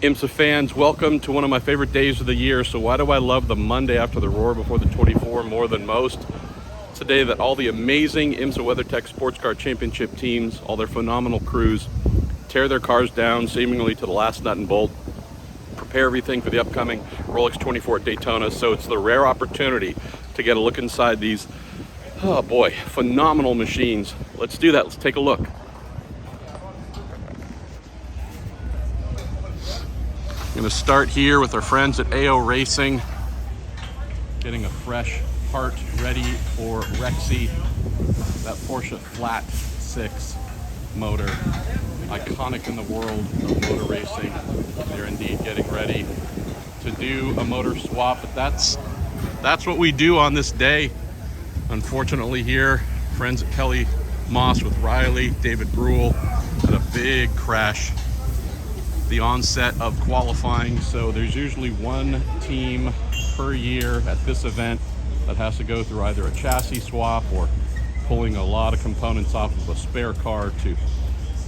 IMSA fans, welcome to one of my favorite days of the year. So why do I love the Monday after the roar before the 24 more than most? It's a day that all the amazing IMSA WeatherTech Sports Car Championship teams, all their phenomenal crews, tear their cars down seemingly to the last nut and bolt, prepare everything for the upcoming Rolex 24 at Daytona. So it's the rare opportunity to get a look inside these, oh boy, phenomenal machines. Let's do that. Let's take a look. I'm going to start here with our friends at AO Racing, getting a fresh part ready for Rexy, that Porsche Flat 6 motor, iconic in the world of motor racing. They're indeed getting ready to do a motor swap, but that's what we do on this day. Unfortunately here, friends at Kelly Moss with Riley, David Brule, had a big crash the onset of qualifying. So there's usually one team per year at this event that has to go through either a chassis swap or pulling a lot of components off of a spare car to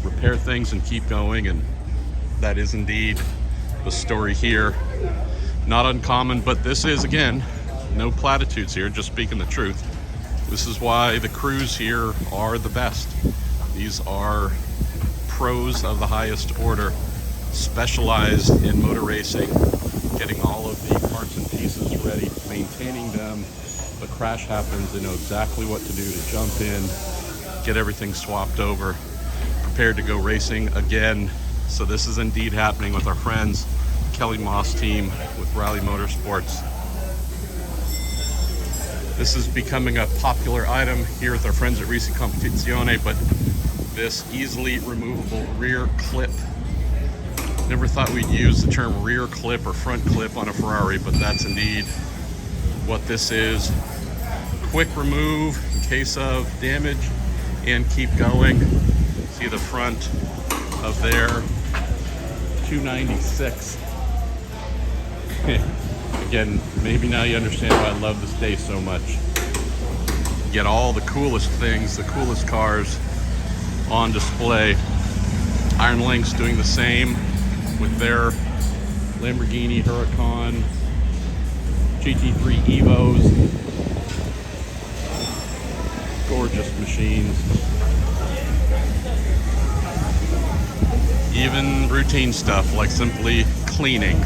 repair things and keep going, and that is indeed the story here. Not uncommon, but this is, again, no platitudes here, just speaking the truth. This is why the crews here are the best. These are pros of the highest order, specialized in motor racing, getting all of the parts and pieces ready, maintaining them. If a crash happens, they know exactly what to do to jump in, get everything swapped over, prepared to go racing again. So this is indeed happening with our friends Kelly Moss team with Riley Motorsports. This is becoming a popular item here with our friends at Racing Competizione, but this easily removable rear clip. Never thought we'd use the term rear clip or front clip on a Ferrari, but that's indeed what this is. Quick remove in case of damage and keep going. See the front of their 296. Again, maybe now you understand why I love this day so much. Get all the coolest things, the coolest cars on display. Iron Link's doing the same with their Lamborghini Huracan GT3 Evos. Gorgeous machines. Even routine stuff like simply cleaning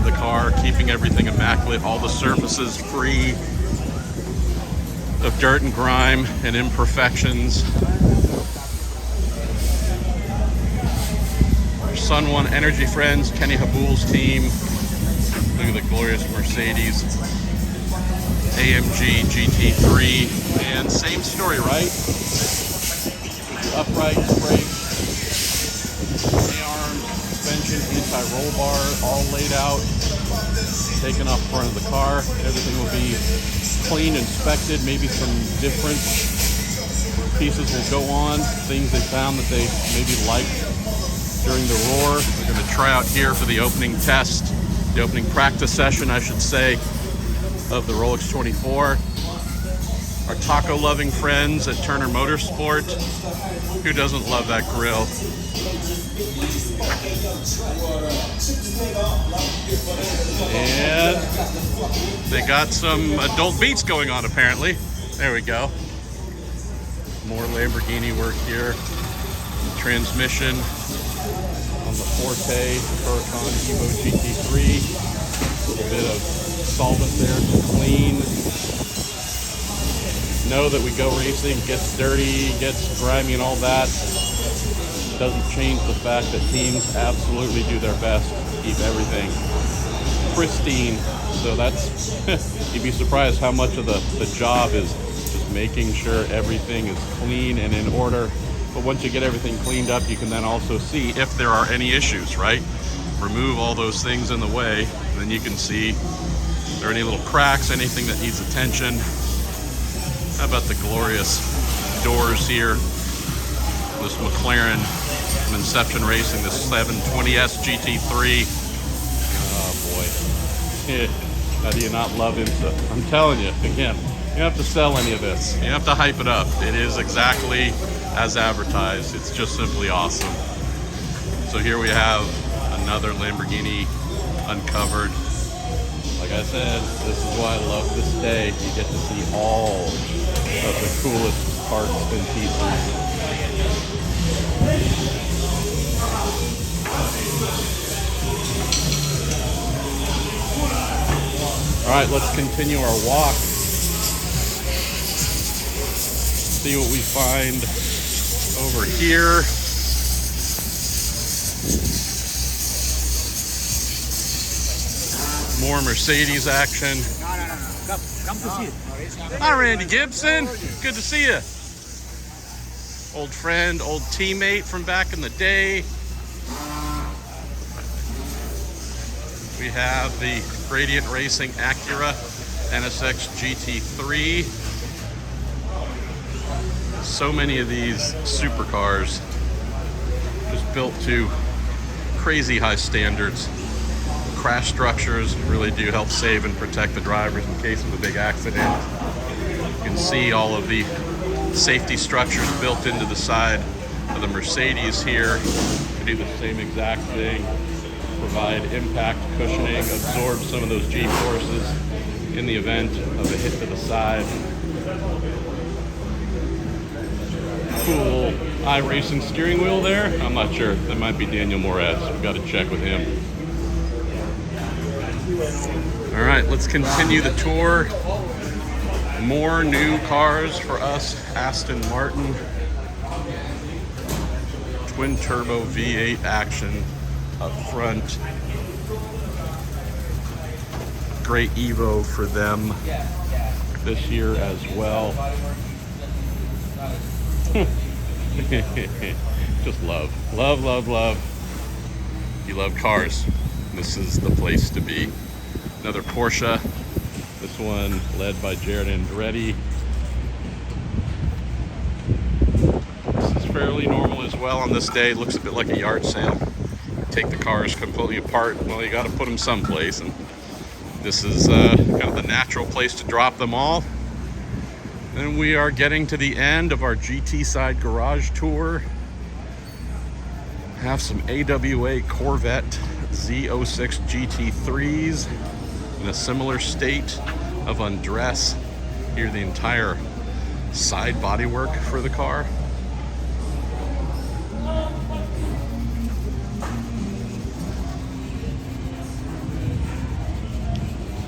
the car, keeping everything immaculate, all the surfaces free of dirt and grime and imperfections. Sun One Energy friends, Kenny Habul's team. Look at the glorious Mercedes AMG GT3, and same story, right? Upright brakes, A-arms, suspension, anti-roll bar, all laid out, taken off front of the car. Everything will be clean, inspected. Maybe some different pieces will go on, things they found that they maybe liked during the roar. We're going to try out here for the opening test, the opening practice session, I should say, of the Rolex 24. Our taco-loving friends at Turner Motorsport. Who doesn't love that grill? And they got some adult beats going on, apparently. There we go. More Lamborghini work here. Transmission on the Forte Huracan Evo GT3. A little bit of solvent there to clean. Know that we go racing, gets dirty, gets grimy and all that. Doesn't change the fact that teams absolutely do their best to keep everything pristine. So that's, you'd be surprised how much of the job is just making sure everything is clean and in order. But once you get everything cleaned up, you can then also see if there are any issues, right? Remove all those things in the way, and then you can see if there are any little cracks, anything that needs attention. How about the glorious doors here? This McLaren from Inception Racing, this 720S GT3. Oh boy. How do you not love IMSA? I'm telling you, again, you don't have to sell any of this. You have to hype it up. It is exactly as advertised. It's just simply awesome. So here we have another Lamborghini uncovered. Like I said, this is why I love this day. You get to see all of the coolest parts and pieces. All right, let's continue our walk. See what we find over here. More Mercedes action. No. Come to see. Hi, Randy Gibson. Good to see you. Old friend, old teammate from back in the day. We have the Gradient Racing Acura NSX GT3. So many of these supercars just built to crazy high standards. Crash structures really do help save and protect the drivers in case of a big accident. You can see all of the safety structures built into the side of the Mercedes here. They do the same exact thing, provide impact cushioning, absorb some of those G-forces in the event of a hit to the side. Cool iRacing steering wheel there. I'm not sure. That might be Daniel Moretz. We've got to check with him. All right, let's continue the tour. More new cars for us. Aston Martin. Twin turbo V8 action up front. Great Evo for them this year as well. Just love. You love cars. This is the place to be. Another Porsche. This one led by Jared Andretti. This is fairly normal as well on this day. It looks a bit like a yard sale. Take the cars completely apart. Well, you got to put them someplace, and this is kind of the natural place to drop them all. And we are getting to the end of our GT side garage tour. Have some AWA Corvette Z06 GT3s in a similar state of undress. Here the entire side bodywork for the car.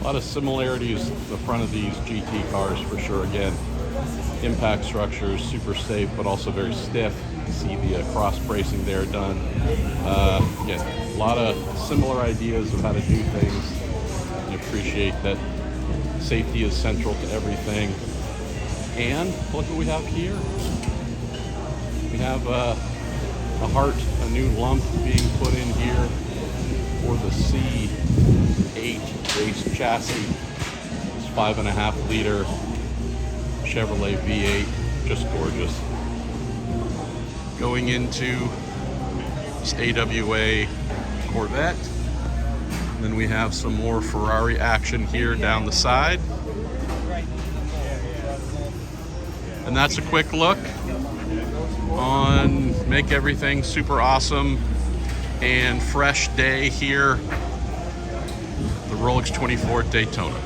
A lot of similarities to the front of these GT cars for sure. Again, impact structures, super safe, but also very stiff. You see the cross bracing there done. Again, a lot of similar ideas of how to do things. And appreciate that safety is central to everything. And look what we have here. We have a heart, a new lump being put in here for the C8 race chassis. This 5.5 liter Chevrolet V8, just gorgeous. Going into this AWA Corvette. And then we have some more Ferrari action here down the side. And that's a quick look on Make Everything Super Awesome and fresh day here, the Rolex 24 at Daytona.